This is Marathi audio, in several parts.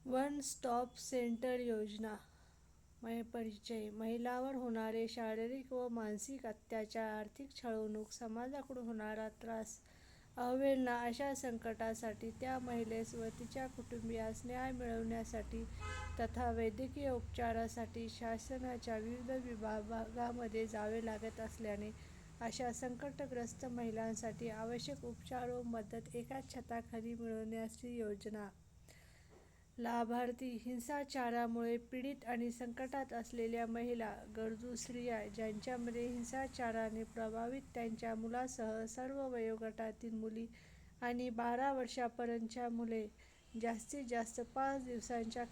वन स्टॉप सेंटर योजना. परिचय. महिलांवर होणारे शारीरिक व मानसिक अत्याचार, आर्थिक छळवणूक, समाजाकडून होणारा त्रास, अवहेलना अशा संकटासाठी त्या महिलेस व तिच्या कुटुंबीयास न्याय मिळवण्यासाठी तथा वैद्यकीय उपचारासाठी शासनाच्या विविध विभागामध्ये जावे लागत असल्याने अशा संकटग्रस्त महिलांसाठी आवश्यक उपचार व मदत एकाच छताखाली मिळवण्याची योजना. लाभार्थी: हिंसाचारामुळे पीडित आणि संकटात असलेल्या महिला, गरजू स्त्रिया, ज्यांच्यामध्ये हिंसाचाराने प्रभावित त्यांच्या मुलासह सर्व वयोगटातील मुली आणि 12 वर्षांपर्यंतच्या मुले. जास्तीत जास्त 5 दिवसांच्या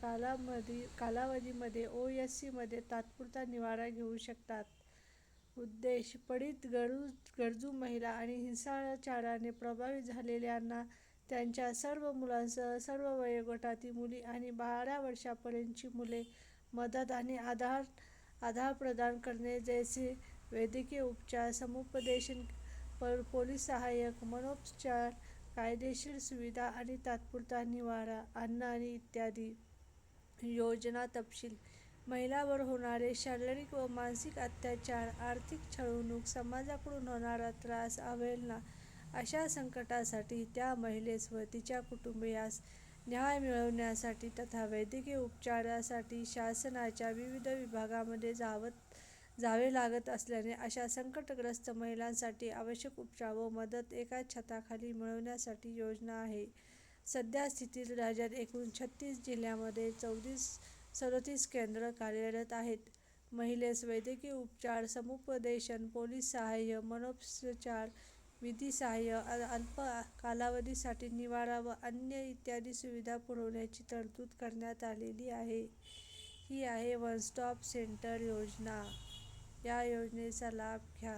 कालावधीमध्ये OSC मध्ये तात्पुरता निवारा घेऊ शकतात. उद्देश: पीडित, गरजू महिला आणि हिंसाचाराने प्रभावित झालेल्यांना त्यांच्या सर्व मुलांसह सर्व वयोगटातील मुली आणि 12 वर्षांपर्यंतची मुले मदत आणि आधार प्रदान करणे, जसे वैद्यकीय उपचार, समुपदेशन, पोलीस सहाय्य, मनोपचार, कायदेशीर सुविधा आणि तात्पुरता निवारा, अन्न आणि इत्यादी. योजना तपशील. महिलांवर होणारे शारीरिक व मानसिक अत्याचार, आर्थिक छळवणूक, समाजाकडून होणारा त्रास, अवहेलना अशा संकटासाठी त्या महिलेस व तिच्या कुटुंबीयास न्याय मिळवण्यासाठी तथा वैद्यकीय उपचारासाठी शासनाच्या विविध विभागामध्ये जावे लागत असल्याने अशा संकटग्रस्त महिलांसाठी आवश्यक उपचार व मदत एकाच छताखाली मिळवण्यासाठी योजना आहे. सध्या स्थितीत राज्यात एकूण 36 जिल्ह्यांमध्ये 37 केंद्रे कार्यरत आहेत. महिलेस वैद्यकीय उपचार, समुपदेशन, पोलीस सहाय्य, मनोपचार, विधी सहाय्य, अल्प कालावधीसाठी निवारा व अन्य इत्यादी सुविधा पुरवण्याची तरतूद करण्यात आलेली आहे. ही आहे वन स्टॉप सेंटर योजना. या योजनेचा लाभ घ्या.